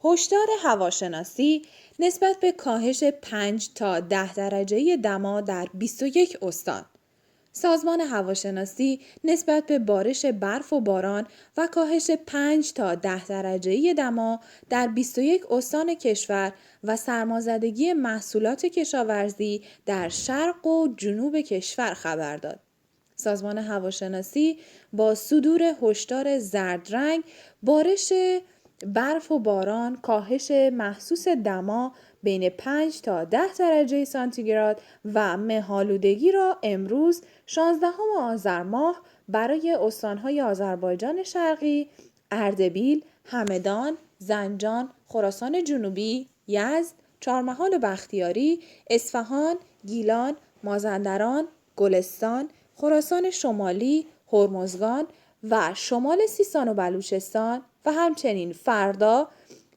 هشدار هواشناسی نسبت به کاهش 5 تا 10 درجه دما در 21 استان. سازمان هواشناسی نسبت به بارش برف و باران و کاهش 5 تا 10 درجه دما در 21 استان کشور و سرمازدگی محصولات کشاورزی در شرق و جنوب کشور خبر داد. سازمان هواشناسی با صدور هشدار زرد رنگ بارش برف و باران، کاهش محسوس دما بین 5 تا 10 درجه سانتیگراد و مه‌آلودگی را امروز 16 آذر ماه برای استان‌های آذربایجان شرقی، اردبیل، همدان، زنجان، خراسان جنوبی، یزد، چهارمحال و بختیاری، اصفهان، گیلان، مازندران، گلستان، خراسان شمالی، هرمزگان و شمال سیستان و بلوچستان و همچنین فردا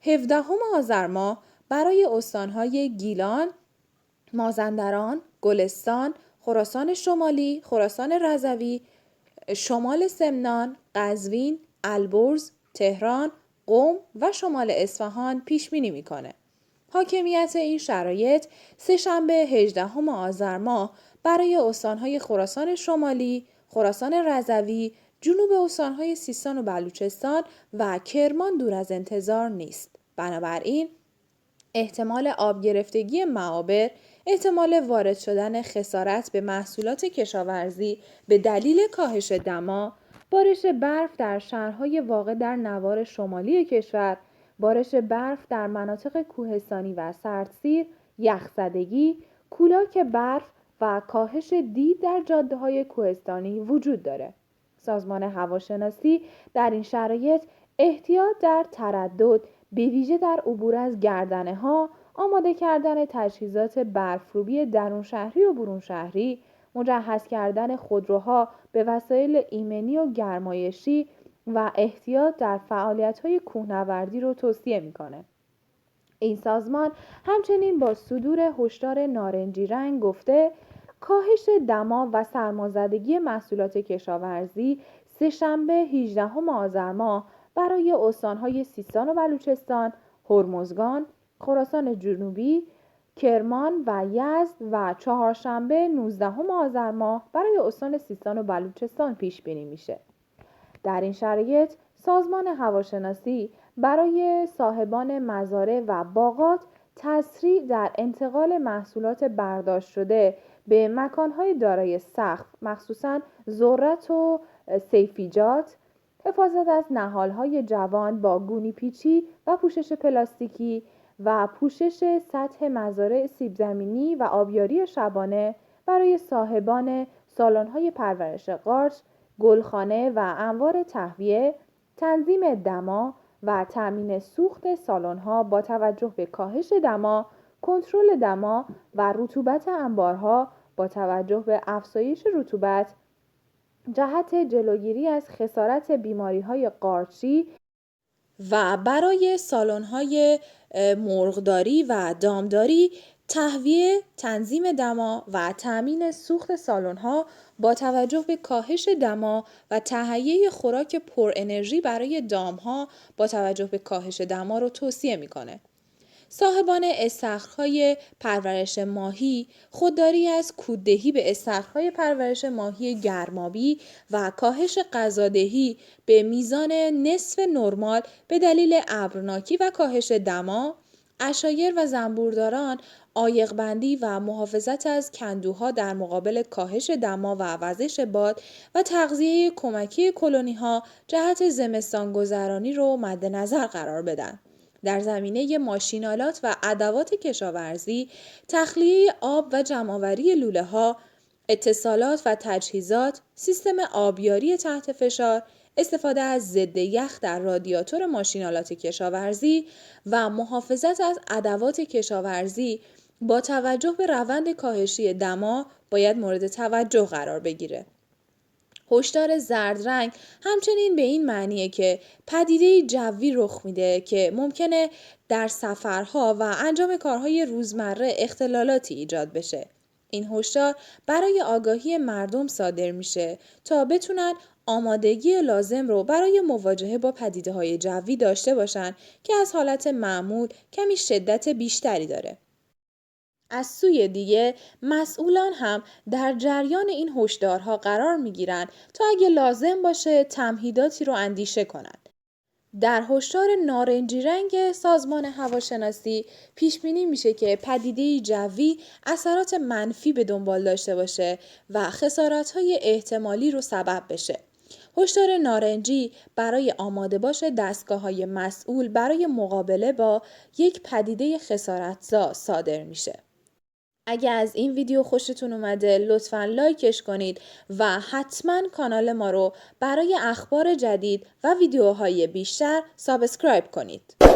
17 آذر ماه برای استان‌های گیلان، مازندران، گلستان، خراسان شمالی، خراسان رضوی، شمال سمنان، قزوین، البرز، تهران، قم و شمال اصفهان پیش بینی می‌کنه. حاکمیت این شرایط سه‌شنبه 18 آذر ماه برای استان‌های خراسان شمالی، خراسان رضوی، جنوب استان‌های سیستان و بلوچستان و کرمان دور از انتظار نیست. بنابراین احتمال آب گرفتگی معابر، احتمال وارد شدن خسارت به محصولات کشاورزی به دلیل کاهش دما، بارش برف در شهرهای واقع در نوار شمالی کشور، بارش برف در مناطق کوهستانی و سردسیر، یخزدگی، کولاک برف و کاهش دید در جاده‌های کوهستانی وجود داره. سازمان هواشناسی در این شرایط احتیاط در تردد به ویژه در عبور از گردنه‌ها، آماده کردن تجهیزات برفروبی درون شهری و برون شهری، مجهز کردن خودروها به وسایل ایمنی و گرمایشی و احتیاط در فعالیت‌های کوهنوردی رو توصیه می‌کنه. این سازمان همچنین با صدور هشدار نارنجی رنگ گفته کاهش دما و سرمازدگی محصولات کشاورزی سه‌شنبه 18 آذر ماه برای استان‌های سیستان و بلوچستان، هرمزگان، خراسان جنوبی، کرمان و یزد و چهارشنبه 19 آذر ماه برای استان سیستان و بلوچستان پیش بینی میشه. در این شرایط سازمان هواشناسی برای صاحبان مزارع و باغات تسریع در انتقال محصولات برداشت شده به مکانهای دارای سقف، مخصوصاً ذرت و سیفیجات، حفاظت از نهالهای جوان با گونی پیچی و پوشش پلاستیکی و پوشش سطح مزارع سیب زمینی و آبیاری شبانه برای صاحبان سالن‌های پرورش قارچ، گلخانه و انواع تهویه، تنظیم دما و تأمین سوخت سالن‌ها با توجه به کاهش دما، کنترل دما و رطوبت انبارها با توجه به افزایش رطوبت جهت جلوگیری از خسارت بیماری‌های قارچی و برای سالن‌های مرغداری و دامداری تهویه، تنظیم دما و تأمین سوخت سالن‌ها با توجه به کاهش دما و تهیه خوراک پر انرژی برای دام‌ها با توجه به کاهش دما رو توصیه می‌کنه. صاحبان استخرهای پرورش ماهی خودداری از کوددهی به استخرهای پرورش ماهی گرمابی و کاهش غذادهی به میزان نصف نرمال به دلیل ابرناکی و کاهش دما، عشایر و زنبورداران عایق‌بندی و محافظت از کندوها در مقابل کاهش دما و وزش باد و تغذیه کمکی کلونی‌ها جهت زمستان گذرانی رو مد نظر قرار بدن. در زمینه ماشینالات و ادوات کشاورزی، تخلیه آب و جمع‌آوری لوله‌ها، اتصالات و تجهیزات، سیستم آبیاری تحت فشار، استفاده از ضد یخ در رادیاتور ماشینالات کشاورزی و محافظت از ادوات کشاورزی با توجه به روند کاهشی دما باید مورد توجه قرار بگیره. هشدار زرد رنگ همچنین به این معنیه که پدیده جوی رخ میده که ممکنه در سفرها و انجام کارهای روزمره اختلالاتی ایجاد بشه. این هشدار برای آگاهی مردم صادر میشه تا بتونن آمادگی لازم رو برای مواجهه با پدیده‌های جوی داشته باشن که از حالت معمول کمی شدت بیشتری داره. از سوی دیگه مسئولان هم در جریان این هشدارها قرار میگیرن تا اگه لازم باشه تمهیداتی رو اندیشه کنند. در هشدار نارنجی رنگ سازمان هواشناسی پیش بینی میشه که پدیده جوی اثرات منفی به دنبال داشته باشه و خسارت‌های احتمالی رو سبب بشه. هشدار نارنجی برای آماده باش دستگاه‌های مسئول برای مقابله با یک پدیده خسارتزا صادر میشه. اگه از این ویدیو خوشتون اومده لطفاً لایکش کنید و حتماً کانال ما رو برای اخبار جدید و ویدیوهای بیشتر سابسکرایب کنید.